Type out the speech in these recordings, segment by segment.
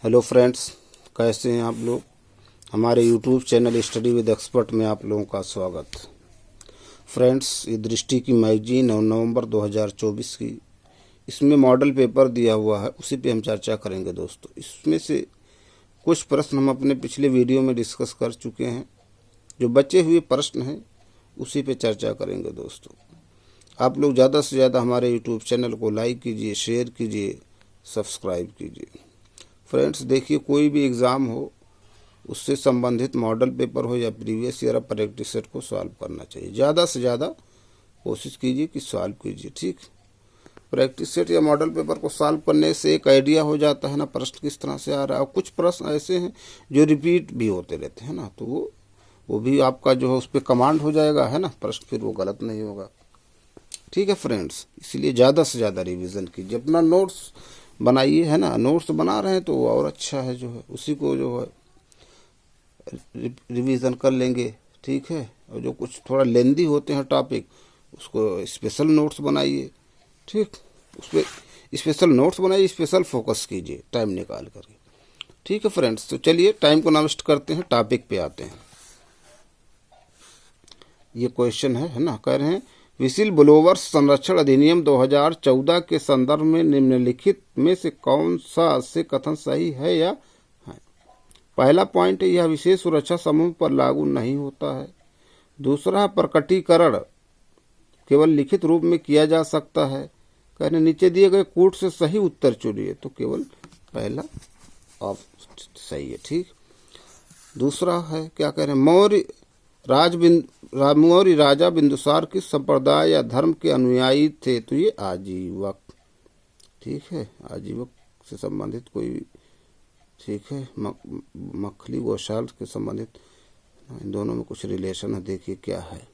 Hello friends, कैसे हैं आप लोग। हमारे YouTube channel study with expert में आप लोगों का स्वागत। फ्रेंड्स, ये दृष्टि की मैगजीन 9 नवंबर 2024 की, इसमें मॉडल पेपर दिया हुआ है, उसी पे हम चर्चा करेंगे दोस्तों। इसमें से कुछ प्रश्न हम अपने पिछले वीडियो में डिस्कस कर चुके हैं। जो बचे हुए प्रश्न हैं उसी पे चर्चा करेंगे दोस्तों। आप लोग ज़्यादा से ज़्यादा हमारे यूट्यूब चैनल को लाइक कीजिए, शेयर कीजिए, सब्सक्राइब कीजिए। फ्रेंड्स, देखिए, कोई भी एग्ज़ाम हो, उससे संबंधित मॉडल पेपर हो या प्रीवियस ईयर प्रैक्टिस सेट को सॉल्व करना चाहिए। ज़्यादा से ज़्यादा कोशिश कीजिए कि सॉल्व कीजिए। ठीक, प्रैक्टिस सेट या मॉडल पेपर को सॉल्व करने से एक आइडिया हो जाता है ना, प्रश्न किस तरह से आ रहा है। और कुछ प्रश्न ऐसे हैं जो रिपीट भी होते रहते हैं ना, तो वो भी आपका जो है उस पर कमांड हो जाएगा, है ना, प्रश्न फिर वो गलत नहीं होगा। ठीक है फ्रेंड्स, इसलिए ज़्यादा से ज़्यादा रिवीजन कीजिए, अपना नोट्स बनाइए, है ना। नोट्स बना रहे हैं तो और अच्छा है, जो है उसी को जो है रिवीजन कर लेंगे। ठीक है, और जो कुछ थोड़ा लेंदी होते हैं टॉपिक, उसको स्पेशल नोट्स बनाइए। ठीक, उस पर स्पेशल नोट्स बनाइए, स्पेशल फोकस कीजिए टाइम निकाल करके। ठीक है फ्रेंड्स, तो चलिए टाइम को ना वेस्ट करते हैं, टॉपिक पे आते हैं। ये क्वेश्चन है ना, कह रहे हैं विसिल ब्लोवर्स संरक्षण अधिनियम 2014 के संदर्भ में निम्नलिखित में से कौन सा से कथन सही है या है। पहला पॉइंट, यह विशेष सुरक्षा समूह पर लागू नहीं होता है। दूसरा, प्रकटीकरण केवल लिखित रूप में किया जा सकता है। कहने नीचे दिए गए कूट से सही उत्तर चुनिए, तो केवल पहला ऑफ सही है। ठीक, दूसरा है क्या कह रहे हैं, मौर्य राजा बिंदुसार किस संप्रदाय या धर्म के अनुयायी थे, तो ये आजीवक। ठीक है, आजीवक से संबंधित कोई, ठीक है, मखली गोशाल के संबंधित, इन दोनों में कुछ रिलेशन है, देखिए क्या है।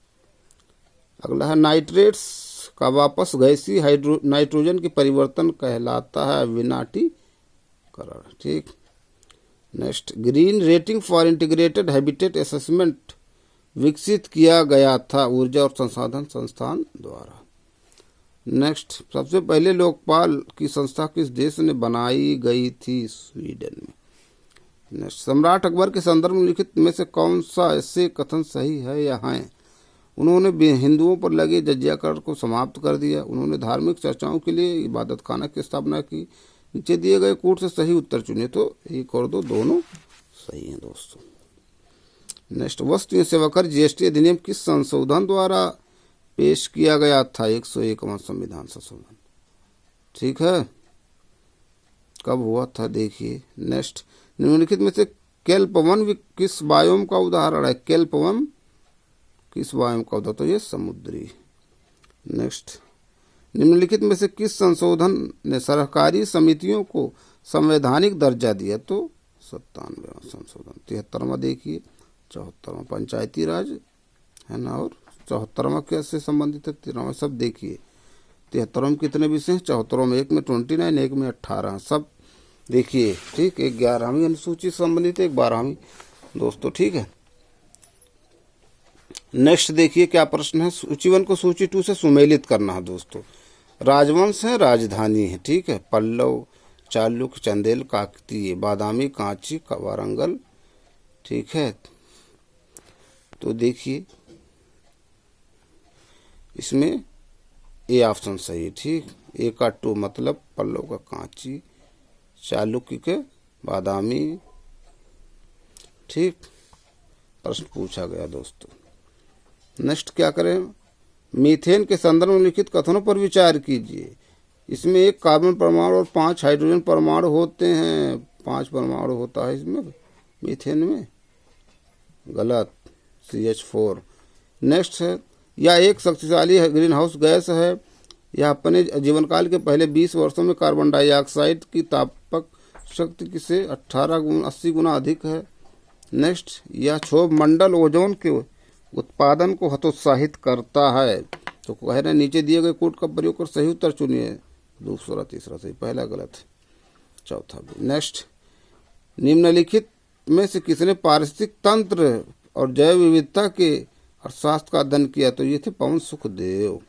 अगला है नाइट्रेट्स का वापस गैसीय नाइट्रोजन के परिवर्तन कहलाता है विनाटीकरण। ठीक, next, green rating for integrated habitat assessment विकसित किया गया था ऊर्जा और संसाधन संस्थान द्वारा। नेक्स्ट, सबसे पहले लोकपाल की संस्था किस देश में बनाई गई थी, स्वीडन में। नेक्स्ट, सम्राट अकबर के संदर्भ में लिखित में से कौन सा ऐसे कथन सही है या है। उन्होंने हिंदुओं पर लगे जजिया कर को समाप्त कर दिया। उन्होंने धार्मिक चर्चाओं के लिए इबादत खाना की स्थापना की। नीचे दिए गए कूट से सही उत्तर चुने, तो एक और दो दोनों सही हैं दोस्तों। नेक्स्ट, वस्तु एवं सेवा कर जीएसटी अधिनियम किस संशोधन द्वारा पेश किया गया था, 101वां संविधान संशोधन। ठीक है, कब हुआ था देखिए। नेक्स्ट, निम्नलिखित में से केल्पवन किस बायोम का उदाहरण है। केल्पवन किस बायोम का उदाहरण, तो ये समुद्री। नेक्स्ट, निम्नलिखित में से किस संशोधन ने सरकारी समितियों को संवैधानिक दर्जा दिया, तो 97वां संशोधन। 73वां देखिए, 74वां पंचायती राज है ना, और 74वां कैसे संबंधित है, 13वां सब देखिए। 73वां में कितने विषय हैं, 74वां में एक में 29, एक में 18, सब देखिए। ठीक, एक 11वीं अनुसूची संबंधित है, एक 12वीं दोस्तों। ठीक है, नेक्स्ट देखिए क्या प्रश्न है। सूची 1 को सूची 2 से सुमेलित करना है दोस्तों। राजवंश है, राजधानी है। ठीक है, पल्लव, चालुक्य, चंदेल, काकतीय, बादामी, कांची, वारंगल। ठीक है, तो देखिए इसमें ए ऑप्शन सही है। ठीक, ए का 2 मतलब पल्लव का कांची, चालुक्य के बादामी। ठीक, प्रश्न पूछा गया दोस्तों। नेक्स्ट क्या करें, मीथेन के संदर्भ में लिखित कथनों पर विचार कीजिए। इसमें 1 कार्बन परमाणु और 5 हाइड्रोजन परमाणु होते हैं। 5 परमाणु होता है इसमें मीथेन में, गलत, CH4। नेक्स्ट है, यह एक शक्तिशाली ग्रीन हाउस गैस है। यह अपने जीवनकाल के पहले 20 वर्षों में कार्बन डाइऑक्साइड की तापक शक्ति से 80 गुना अधिक है। नेक्स्ट, यह क्षोभ मंडल ओजोन के उत्पादन को हतोत्साहित करता है। तो कह रहे नीचे दिए गए कोड का प्रयोग कर सही उत्तर चुनिए। दूसरा, तीसरा सही, पहला गलत, चौथा भी। नेक्स्ट, निम्नलिखित में से किसने पारिस्थितिक तंत्र और जैव विविधता के अर्थशास्त्र का अध्ययन किया, तो ये थे पवन सुखदेव।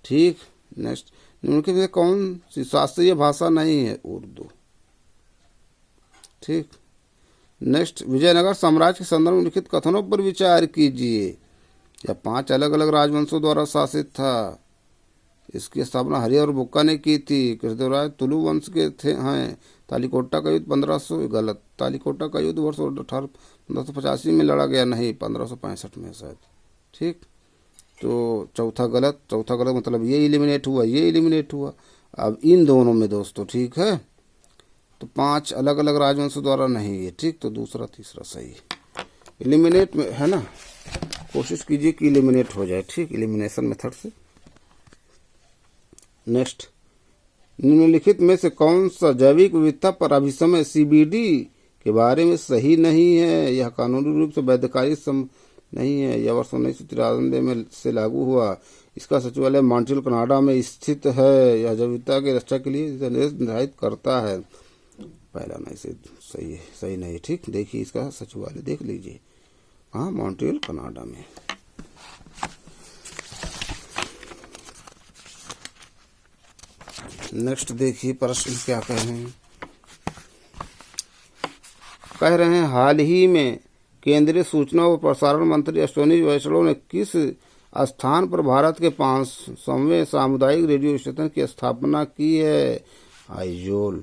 ठीक, नेक्स्ट, निम्नलिखित में कौन सी शास्त्रीय भाषा नहीं है, उर्दू। ठीक। नेक्स्ट, विजयनगर साम्राज्य के संदर्भ में लिखित कथनों पर विचार कीजिए। यह 5 अलग अलग राजवंशों द्वारा शासित था। इसकी स्थापना हरि और बुक्का ने की थी। कृष्णदेवराय तुलु वंश के थे हैं। तालिकोटा का युद्ध 1500, गलत। तालिकोटा का युद्ध वर्ष 1585 में लड़ा गया, नहीं 1565 में शायद। ठीक, तो चौथा गलत मतलब ये एलिमिनेट हुआ, ये एलिमिनेट हुआ। अब इन दोनों में दोस्तों, ठीक है, तो 5 अलग अलग राजवंशों द्वारा नहीं है। ठीक, तो दूसरा तीसरा सही। एलिमिनेट में है ना, कोशिश कीजिए कि एलिमिनेट हो जाए। ठीक, एलिमिनेशन मेथड से। नेक्स्ट, निम्नलिखित में से कौन सा जैविक विविधता पर अभिसमय CBD के बारे में सही नहीं है? यह कानूनी रूप से वैधकारी नहीं है। यह वर्ष 1993 में से लागू हुआ। इसका सचिवालय मॉन्ट्रियल कनाडा में स्थित है। यह जैव विविधता की रक्षा के लिए निर्धारित करता है। पहला नहीं से सही है, सही नहीं। ठीक, देखिए इसका सचिवालय देख लीजिए, हाँ, मॉन्ट्रियल कनाडा में। नेक्स्ट देखिए प्रश्न क्या कह रहे हैं। कह रहे हैं, हाल ही में केंद्रीय सूचना और प्रसारण मंत्री अश्विनी वैष्णव ने किस स्थान पर भारत के 500वें सामुदायिक रेडियो स्टेशन की स्थापना की है? आइजोल।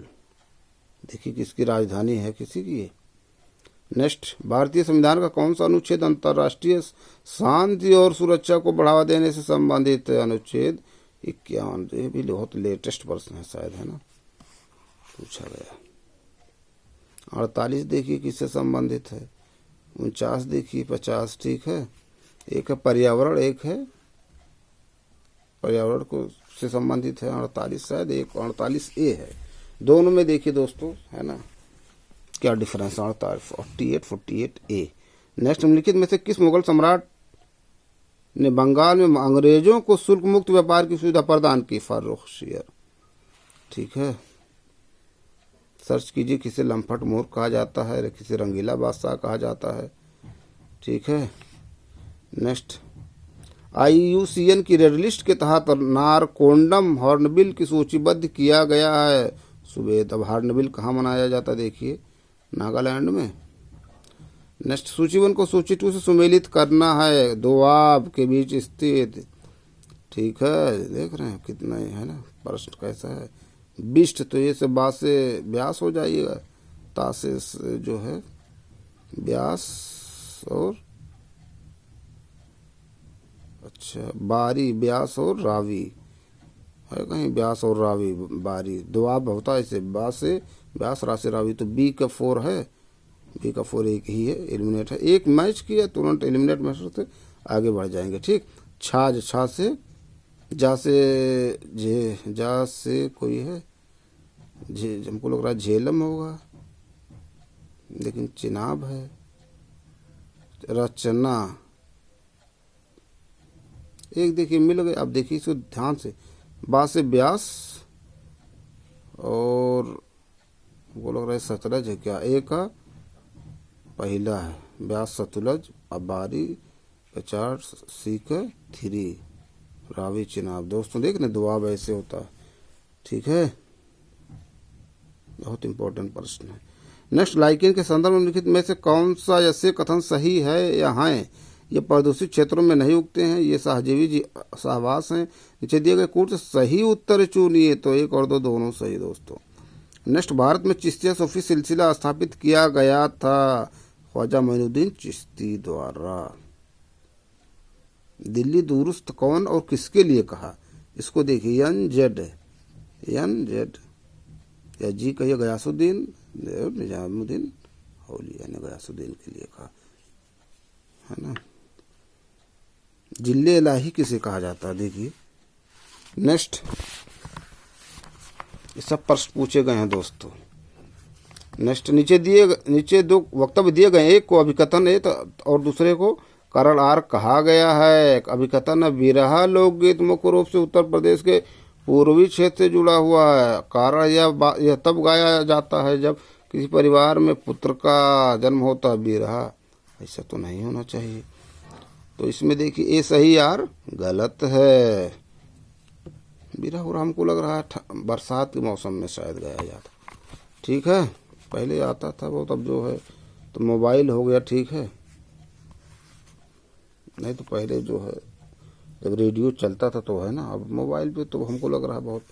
देखिए किसकी राजधानी है, किसी की है। नेक्स्ट, भारतीय संविधान का कौन सा अनुच्छेद अंतर्राष्ट्रीय शांति और सुरक्षा को बढ़ावा देने से संबंधित है? अनुच्छेद 51। ये भी बहुत लेटेस्ट प्रश्न है शायद, है ना, पूछा गया। 48 देखिए किससे संबंधित है। 49 देखिए, 50। ठीक है, एक है पर्यावरण, एक है पर्यावरण को से संबंधित है। 48 शायद, एक 48A है। दोनों में देखिए दोस्तों, है ना, क्या डिफरेंस। 48A। नेक्स्ट, निम्नलिखित में से किस मुगल सम्राट ने बंगाल में अंग्रेजों को शुल्क मुक्त व्यापार की सुविधा प्रदान की? फारुख-शेर। ठीक है, सर्च कीजिए किसे लम्फट मोर कहा जाता है, किसे रंगीला बादशाह कहा जाता है। ठीक है। नेक्स्ट, IUCN की रेड लिस्ट के तहत नारकोंडम हॉर्नबिल की सूचीबद्ध किया गया है। सुबेद। अब हॉर्नबिल कहाँ मनाया जाता है? देखिए, नागालैंड में। नेक्स्ट, सूची 1 को सूची 2 से सुमेलित करना है। दोआब के बीच स्थित। ठीक है, देख रहे हैं कितना है ना, प्रश्न कैसा है। बिष्ट, तो ये से बा से व्यास हो जाइएगा। ता से जो है व्यास, और अच्छा बारी, व्यास और रावी है कहीं, व्यास और रावी, बारी। दोआब होता है इसे बा से व्यास, रा से रावी। तो B का 4 है, B का 4 एक ही है, एलिमिनेट है। एक मैच किया तुरंत एलिमिनेट मैच से आगे बढ़ जाएंगे। ठीक, छाछ, छा से, जा से जे, जा से कोई है, जे हमको लग रहा है झेलम होगा, लेकिन चिनाब है। रचना, एक देखिए मिल गए। अब देखिए इसको ध्यान से, बा से व्यास, और वो लग रहा है सतलज है क्या? एक का पहला है व्यास सतलज, अब बारी 50, सी का 3, रावी चिनाब। दोस्तों देख रहे, दुआब ऐसे होता है। ठीक है, बहुत इंपॉर्टेंट प्रश्न है। नेक्स्ट, लाइकेन के संदर्भ में लिखित में से कौन सा ऐसे कथन सही है या हैं? ये प्रदूषित क्षेत्रों में नहीं उगते हैं, ये सहजीवी सहवास हैं। नीचे दिए गए कूट से सही उत्तर चुनिए। तो 1 और 2 दोनों सही दोस्तों। नेक्स्ट, भारत में चिश्तिया सूफी सिलसिला स्थापित किया गया था ख्वाजा मोइनुद्दीन चिश्ती द्वारा। दिल्ली दुरुस्त कौन और किसके लिए कहा? इसको देखिए, NZ या जी कहिए, गयासुद्दीन निजामुद्दीन औलिया ने गयासुद्दीन के लिए कहा, है ना। जिले इलाही किसे कहा जाता है? देखिए नेक्स्ट, ये सब प्रश्न पूछे गए हैं दोस्तों। नेक्स्ट, नीचे 2 वक्तव्य दिए गए, एक को अभिकथन है और दूसरे को कारण आर कहा गया है। अभिकथन है, बिरहा लोकगीत मुख्य रूप से उत्तर प्रदेश के पूर्वी क्षेत्र से जुड़ा हुआ है। कारण यह तब गाया जाता है जब किसी परिवार में पुत्र का जन्म होता है। बिरहा, ऐसा तो नहीं होना चाहिए। तो इसमें देखिए, ए सही, आर गलत है। बिरहा हो रहा, हमको लग रहा है बरसात के मौसम में शायद गाया जाता। ठीक है, पहले आता था बहुत, अब जो है तो मोबाइल हो गया, ठीक है। नहीं तो पहले जो है जब रेडियो चलता था तो है ना, अब मोबाइल पे तो हमको लग रहा है बहुत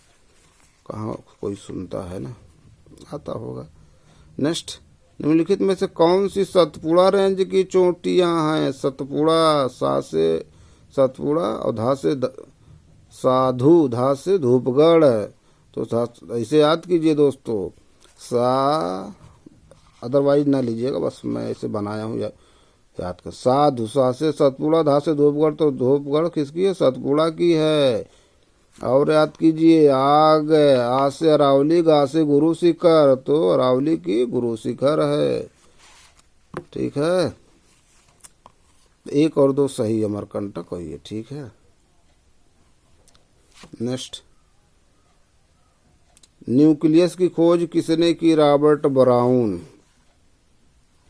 कहाँ कोई सुनता है ना, आता होगा। नेक्स्ट, निम्नलिखित में से कौन सी सतपुड़ा रेंज की चोटियां हैं? सतपुड़ा, सा से सतपुड़ा और धा से साधु, धा से धूपगढ़। तो ऐसे याद कीजिए दोस्तों, सा अदरवाइज ना लीजिएगा, बस मैं ऐसे बनाया हूँ याद कर। साधु, सा से सतपुड़ा, धा से धूपगढ़। तो धूपगढ़ किसकी है? सतपुड़ा की है। और याद कीजिए, आग, आ से अरावली, गा से गुरु शिखर। तो अरावली की गुरु शिखर है, ठीक है। एक और दो सही अमरकंटक हुई है, ठीक है। नेक्स्ट, न्यूक्लियस की खोज किसने की? Robert brown.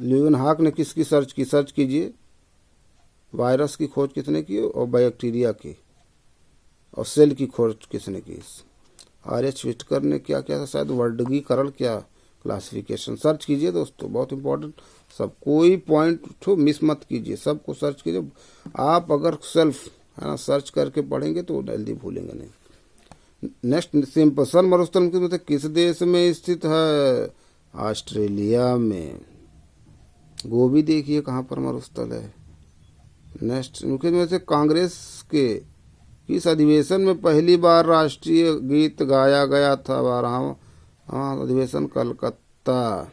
ल्यूवेनहॉक ने किसकी सर्च की? सर्च कीजिए, वायरस की खोज किसने की और बैक्टीरिया की। और सेल की खोज किसने की? आर.एच. व्हिटकर ने क्या किया था? शायद वर्गीकरण, क्या क्लासिफिकेशन। सर्च कीजिए दोस्तों, बहुत इंपॉर्टेंट। सब कोई पॉइंट तो मिस मत कीजिए, सबको सर्च कीजिए। आप अगर सेल्फ है ना सर्च करके पढ़ेंगे तो जल्दी भूलेंगे नहीं। नेक्स्ट, सिम्पसन मरुस्थल किस देश में स्थित है? ऑस्ट्रेलिया में। गोभी देखिए कहाँ पर मरुस्थल है। नेक्स्ट, मुख्य में से कांग्रेस के किस अधिवेशन में पहली बार राष्ट्रीय गीत गाया गया था? 12वां अधिवेशन, कलकत्ता,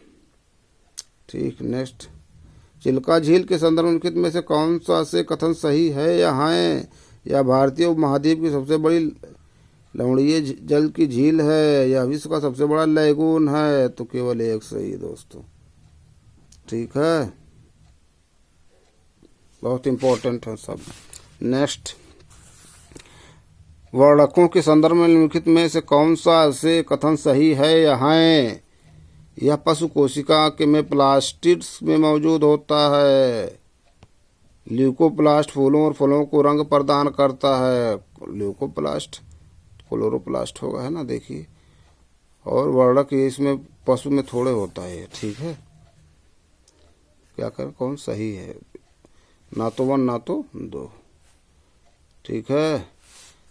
ठीक। नेक्स्ट, चिल्का झील के संदर्भ निम्नलिखित में से कौन सा से कथन सही है या है? यह भारतीय उपमहाद्वीप की सबसे बड़ी लवणीय जल की झील है, यह विश्व का सबसे बड़ा लैगून है। तो केवल एक सही दोस्तों, ठीक है। बहुत इंपॉर्टेंट है सब। नेक्स्ट, वर्णकों के संदर्भ में निम्नलिखित में से कौन सा से कथन सही है या है? यह पशु कोशिका के में प्लास्टिड्स में मौजूद होता है। ल्यूकोप्लास्ट फूलों और फलों को रंग प्रदान करता है। ल्यूकोप्लास्ट, क्लोरोप्लास्ट होगा, है ना, देखिए। और वर्णक इसमें पशु में थोड़े होता है, ठीक है। क्या कर, कौन सही है? ना तो 1 ना तो 2, ठीक है।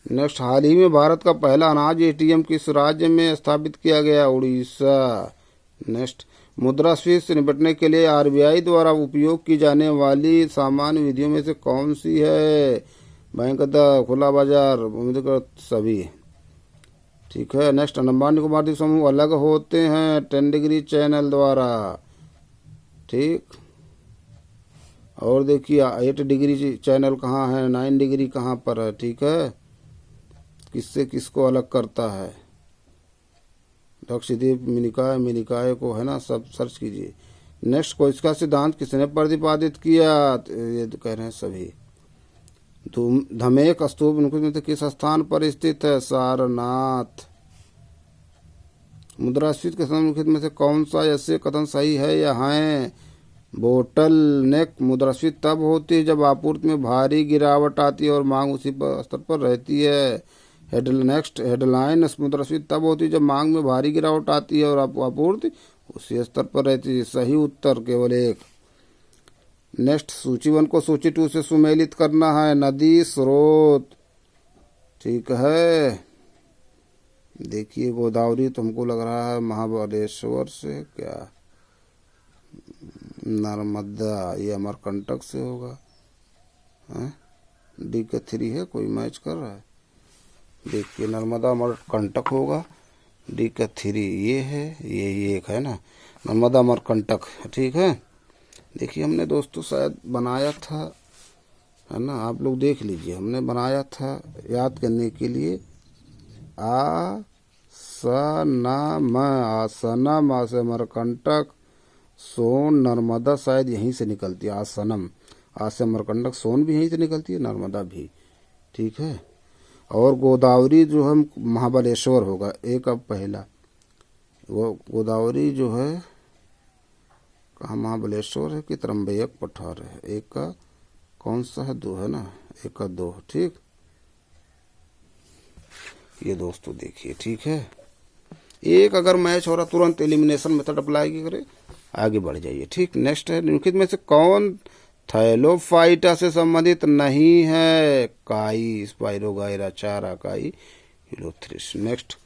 नेक्स्ट, हाल ही में भारत का पहला अनाज एटीएम किस राज्य में स्थापित किया गया? उड़ीसा। नेक्स्ट, मुद्रास्फीति से निपटने के लिए आरबीआई द्वारा उपयोग की जाने वाली सामान्य विधियों में से कौन सी है? बैंक दर, खुला बाजार, उम्मीद सभी, ठीक है। नेक्स्ट, अंडमान निकोबार द्वीप समूह अलग होते हैं 10 डिग्री चैनल द्वारा, ठीक। और देखिए 8 डिग्री चैनल कहाँ है, 9 डिग्री कहाँ पर है, ठीक है। किससे किसको अलग करता है? लक्षद्वीप, मिनिकाय को, है ना, सब सर्च कीजिए। नेक्स्ट, कोशिका सिद्धांत किसने प्रतिपादित किया? ये कह रहे हैं सभी। धमेक स्तूप में किस स्थान पर स्थित है? सारनाथ। मुद्रास्फीति के संबंधित में से कौन सा ऐसे कथन सही है या है? बोटल नेक मुद्रास्फीति तब होती है जब आपूर्ति में भारी गिरावट आती है और मांग उसी स्तर पर रहती है। नेक्स्ट, हेडलाइन, मुद्रास्फीति तब होती है जब मांग में भारी गिरावट आती है और आपूर्ति उसी स्तर पर रहती है। सही उत्तर केवल एक। नेक्स्ट, सूची 1 को सूची 2 से सुमेलित करना है। नदी, स्रोत, ठीक है। देखिए गोदावरी तो हमको लग रहा है महाबलेश्वर से, क्या नर्मदा, ये अमरकंटक से होगा। डी का 3 है, कोई मैच कर रहा है? देखिए नर्मदा अमरकंटक होगा, डी का 3 ये है, ये एक है ना, नर्मदा अमरकंटक, ठीक है। देखिए हमने दोस्तों शायद बनाया था, है ना, आप लोग देख लीजिए, हमने बनाया था याद करने के लिए। आ स न म, आसनम, आ से अमरकंटक, सोन, नर्मदा शायद यहीं से निकलती है। आसनम, आ से अमरकंटक, सोन भी यहीं से निकलती है, नर्मदा भी, ठीक है। और गोदावरी जो है महाबलेश्वर होगा एक। अब पहला वो गोदावरी जो है कहाँ, महाबलेश्वर है कि त्रंबक पठार है? एक का कौन सा है? 2 है ना, एक का 2, ठीक। ये दोस्तों देखिए, ठीक है। एक अगर मैच हो रहा तुरंत एलिमिनेशन मेथड अप्लाई करे, आगे बढ़ जाइए। ठीक, नेक्स्ट है, निम्नलिखित में से कौन थैलोफाइटा से संबंधित नहीं है? काई, स्पाइरोगाइरा, चारा काई, यूलोथ्रिस। नेक्स्ट,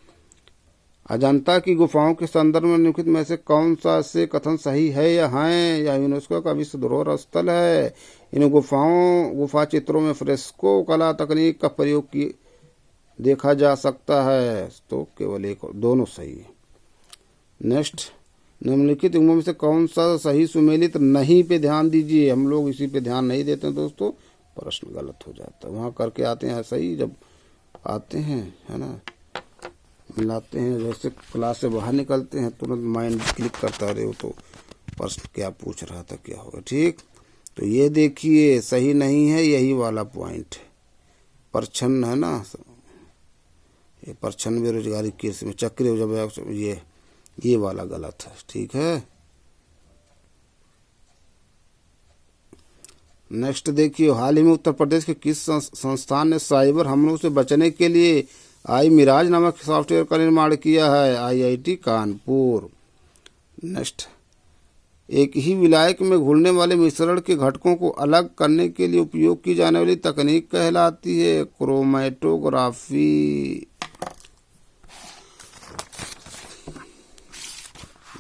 अजंता की गुफाओं के संदर्भ में निम्नलिखित में से कौन सा से कथन सही है या हैं या यूनेस्को का विश्व धरोहर स्थल है? इन गुफा चित्रों में फ्रेस्को कला तकनीक का प्रयोग किए देखा जा सकता है। तो केवल एक, दोनों सही है। नेक्स्ट, निम्नलिखित युग्मों में से कौन सा सही सुमेलित नहीं पे ध्यान दीजिए। हम लोग इसी पे ध्यान नहीं देते हैं दोस्तों, प्रश्न गलत हो जाता है। वहाँ करके आते हैं सही, जब आते हैं है ना, मिलाते हैं, जैसे क्लास से बाहर निकलते हैं तुरंत माइंड क्लिक करता रहे हो तो प्रश्न क्या पूछ रहा था क्या होगा। ठीक, तो ये देखिए सही नहीं है, यही वाला पॉइंट है, परछन है ना, ये परछन बेरोजगारी केस में चक्र जब ये वाला गलत है। ठीक है, नेक्स्ट देखिए, हाल ही में उत्तर प्रदेश के किस संस्थान ने साइबर हमलों से बचने के लिए आई मिराज नामक सॉफ्टवेयर का निर्माण किया है? IIT कानपुर। नेक्स्ट, एक ही विलायक में घुलने वाले मिश्रण के घटकों को अलग करने के लिए उपयोग की जाने वाली तकनीक कहलाती है क्रोमैटोग्राफी।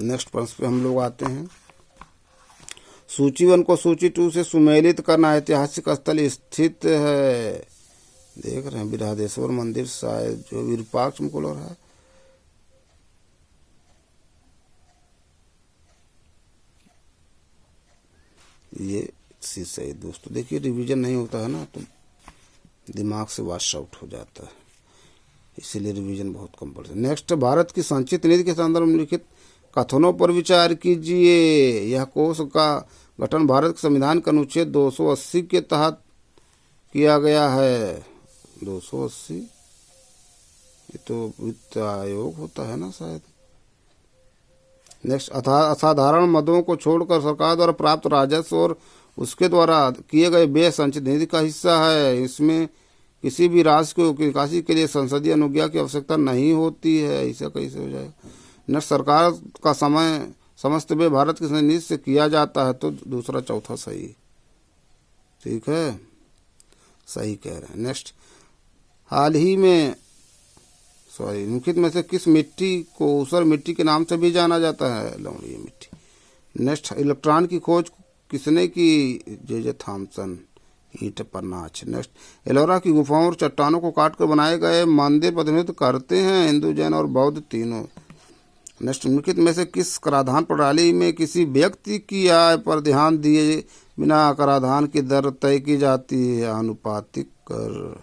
नेक्स्ट प्रश्न पे हम लोग आते हैं, सूची 1 को सूची 2 से सुमेलित करना। ऐतिहासिक स्थल स्थित है, देख रहे हैं, बृहदेश्वर मंदिर शायद जो विरूपाक्ष में खोल रहा है। ये चीज सही दोस्तों, देखिए रिवीजन नहीं होता है ना तो दिमाग से वॉश आउट हो जाता है, इसीलिए रिवीजन बहुत कंपल्सरी। नेक्स्ट, भारत की संचित नीति के संदर्भ में लिखित कथनों पर विचार कीजिए। यह कोष का गठन भारत के संविधान के अनुच्छेद 280 के तहत किया गया है। 280, ये तो वित्त आयोग होता है ना शायद। नेक्स्ट, असाधारण मदों को छोड़कर सरकार द्वारा प्राप्त राजस्व और उसके द्वारा किए गए व्यय संचित निधि का हिस्सा है। इसमें किसी भी राशि को निकासी के लिए संसदीय अनुज्ञा की आवश्यकता नहीं होती है। ऐसा कैसे हो जाएगा? नेक्स्ट, सरकार का समस्त व्यय भारत की निधि से किया जाता है। तो दूसरा चौथा सही। ठीक है, सही कह रहे हैं। नेक्स्ट, हाल ही में निम्नलिखित में से किस मिट्टी को ऊसर मिट्टी के नाम से भी जाना जाता है? लवणीय मिट्टी। नेक्स्ट, इलेक्ट्रॉन की खोज किसने की? जे थॉमसन, ईंट पर नाच। नेक्स्ट, एलोरा की गुफाओं और चट्टानों को काटकर बनाए गए मंदिर प्रतिनिधित्व करते हैं हिंदू, जैन और बौद्ध तीनों। नेक्स्ट, निम्नलिखित में से किस कराधान प्रणाली में किसी व्यक्ति की आय पर ध्यान दिए बिना कराधान की दर तय की जाती है? आनुपातिक कर।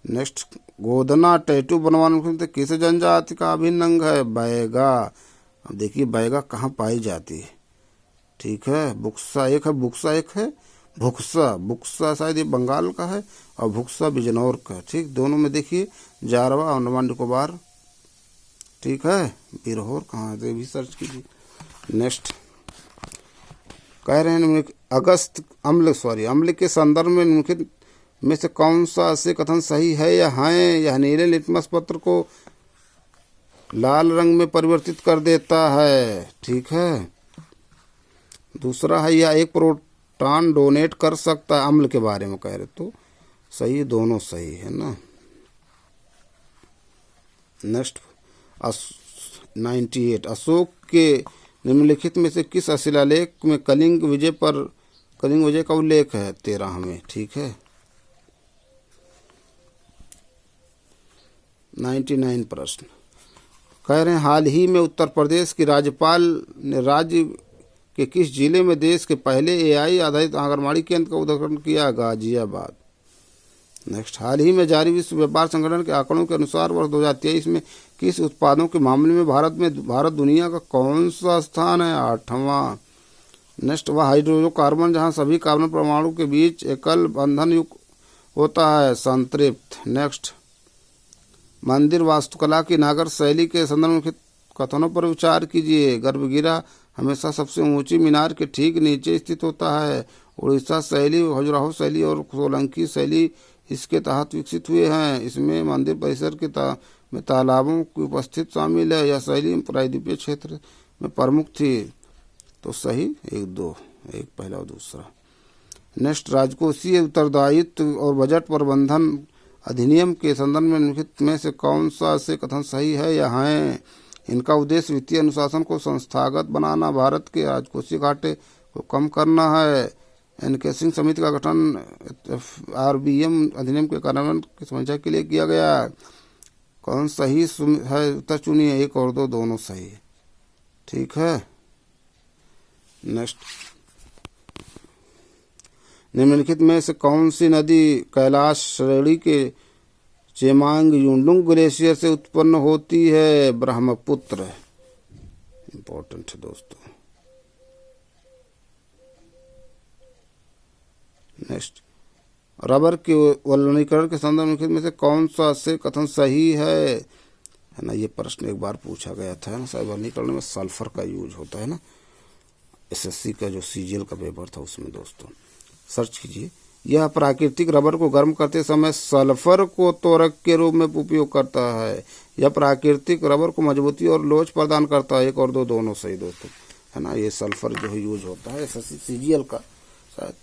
नेक्स्ट, गोदना टैटू बनवाने किस जनजाति का अभिन्न अंग है? बैगा। अब देखिए बैगा कहाँ पाई जाती है। ठीक है, बुक्सा एक है, बुक्सा एक है, भुक्सा। बुक्सा शायद ये बंगाल का है और भुक्सा बिजनौर का। ठीक, दोनों में देखिए जारवा, अंडमान निकोबार। ठीक है, बिरहोर कहाँ है, भी सर्च कीजिए। नेक्स्ट, कह रहे हैं अगस्त अम्ल के संदर्भ में निम्नलिखित में से कौन सा से कथन सही है या हैं? यह नीले लिटमस पत्र को लाल रंग में परिवर्तित कर देता है। ठीक है, दूसरा है यह एक प्रोटॉन डोनेट कर सकता है। अम्ल के बारे में कह रहे तो सही, दोनों सही है ना। नेक्स्ट, 98, अशोक के निम्नलिखित में से किस शिलालेख में कलिंग विजय का उल्लेख है? 13 में। ठीक है, 99 प्रश्न कह रहे हैं, हाल ही में उत्तर प्रदेश की राज्यपाल ने राज्य के किस जिले में देश के पहले AI आधारित आंगनबाड़ी केंद्र का उद्घाटन किया? गाजियाबाद। नेक्स्ट, हाल ही में जारी विश्व व्यापार संगठन के आंकड़ों के अनुसार वर्ष 2023 में किस उत्पादों के मामले में भारत दुनिया का कौन सा स्थान है? 8वां। नेक्स्ट, वह हाइड्रोकार्बन जहां सभी कार्बन परमाणु के बीच एकल बंधन युक्त होता है, संतृप्त। नेक्स्ट, मंदिर वास्तुकला की नागर शैली के संदर्भ में कथनों पर विचार कीजिए। गर्भगृह हमेशा सबसे ऊंची मीनार के ठीक नीचे स्थित होता है। उड़ीसा शैली, खजुराहो शैली और सोलंकी शैली इसके तहत विकसित हुए हैं। इसमें मंदिर परिसर के में तालाबों की उपस्थित शामिल है। यह शैली प्रायद्वीपीय क्षेत्र में प्रमुख थी। तो सही 1-2, एक पहला और दूसरा। नेक्स्ट, राजकोषीय उत्तरदायित्व और बजट प्रबंधन अधिनियम के संदर्भ में निम्नलिखित में से कौन सा से कथन सही है या है? इनका उद्देश्य वित्तीय अनुशासन को संस्थागत बनाना, भारत के राजकोषीय घाटे को कम करना है। एनकेसिंग समिति का गठन आरबीएम अधिनियम के कार्यान्वयन की समीक्षा के लिए किया गया है। कौन सही है? उत्तर चुनिए, 1 और 2 दोनों सही। ठीक है। नेक्स्ट, निम्नलिखित में से कौन सी नदी कैलाश श्रेणी के चेमांग युंडुंग ग्लेशियर से उत्पन्न होती है? ब्रह्मपुत्र। इंपॉर्टेंट है दोस्तों। नेक्स्ट, रबर के वल्कनीकरण के संदर्भ में से कौन सा से कथन सही है ना? ये प्रश्न एक बार पूछा गया था ना, वल्कनीकरण में सल्फर का यूज होता है ना, एसएससी का जो सीजीएल का पेपर था उसमें। दोस्तों सर्च कीजिए। यह प्राकृतिक रबर को गर्म करते समय सल्फर को त्वरक के रूप में उपयोग करता है। यह प्राकृतिक रबर को मजबूती और लोच प्रदान करता है। 1 और 2 दोनों सही दोस्तों, है ना। ये सल्फर जो है यूज होता है एसएससी सीजीएल का, शायद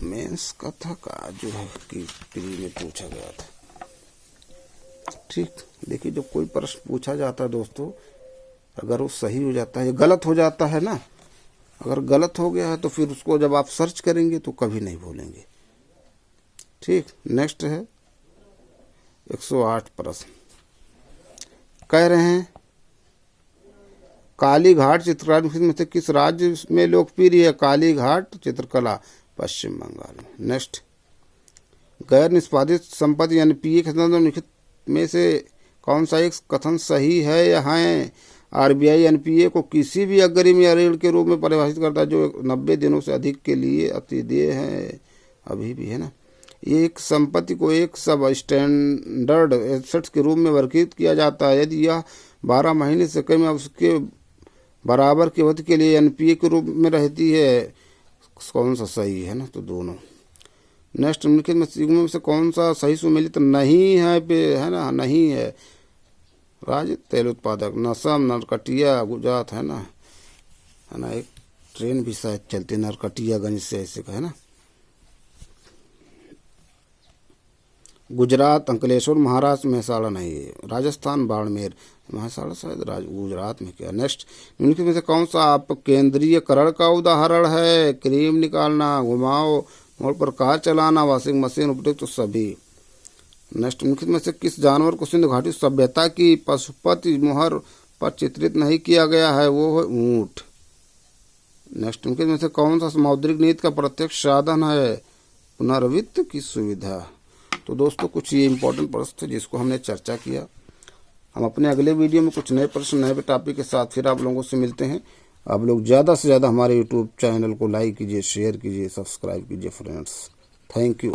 मेंस का था का जो है कि प्री में पूछा गया था। ठीक, देखिए जब कोई प्रश्न पूछा जाता है दोस्तों, अगर वो सही हो जाता है, गलत हो जाता है ना, अगर गलत हो गया है तो फिर उसको जब आप सर्च करेंगे तो कभी नहीं भूलेंगे। ठीक। नेक्स्ट है 108 प्रश्न। कह रहे हैं काली घाट चित्रकला में से किस राज्य में लोकप्रिय है? काली घाट चित्रकला पश्चिम बंगाल में। नेक्स्ट, गैर निष्पादित संपत्ति एनपीए के संदर्भ निम्नलिखित में से कौन सा एक कथन सही है या है? आरबीआई एनपीए को किसी भी अग्रिम या ऋण के रूप में परिभाषित करता है जो 90 दिनों से अधिक के लिए अतिदेय है। अभी भी है ना। एक संपत्ति को एक सब स्टैंडर्ड एसेट्स के रूप में वर्गीकृत किया जाता है यदि यह 12 महीने से कम या उसके बराबर की अवधि के लिए एनपीए के रूप में रहती है। कौन सा सही है ना? तो दोनों। नेक्स्ट, निम्नलिखित में से कौन सा सही सुमेलित नहीं है ना? नहीं है। राज्य तेल उत्पादक नसम नरकटिया गुजरात, है ना। एक ट्रेन भी शायद चलती नरकटियागंज से, ऐसे का है ना। गुजरात अंकलेश्वर, महाराष्ट्र मेहसाणा नहीं है। राजस्थान बाड़मेर, मेहसाणा शायद गुजरात में क्या। नेक्स्ट, निम्नलिखित में से कौन सा आप केंद्रीयकरण का उदाहरण है? क्रीम निकालना, घुमाओ, मोड़ पर कार चलाना, वॉशिंग मशीन उपयुक्त तो सभी। नेक्स्ट, निम्नलिखित में से किस जानवर को सिंधु घाटी सभ्यता की पशुपति मोहर पर चित्रित नहीं किया गया है? वो है ऊंट। नेक्स्ट, निम्नलिखित में से कौन सा मौद्रिक नीति का प्रत्यक्ष साधन है? पुनर्वित्त की सुविधा। तो दोस्तों कुछ ये इंपॉर्टेंट प्रश्न थे जिसको हमने चर्चा किया। हम अपने अगले वीडियो में कुछ नए प्रश्न नए टॉपिक के साथ फिर आप लोगों से मिलते हैं। आप लोग ज़्यादा से ज़्यादा हमारे यूट्यूब चैनल को लाइक कीजिए, शेयर कीजिए, सब्सक्राइब कीजिए फ्रेंड्स। Thank you.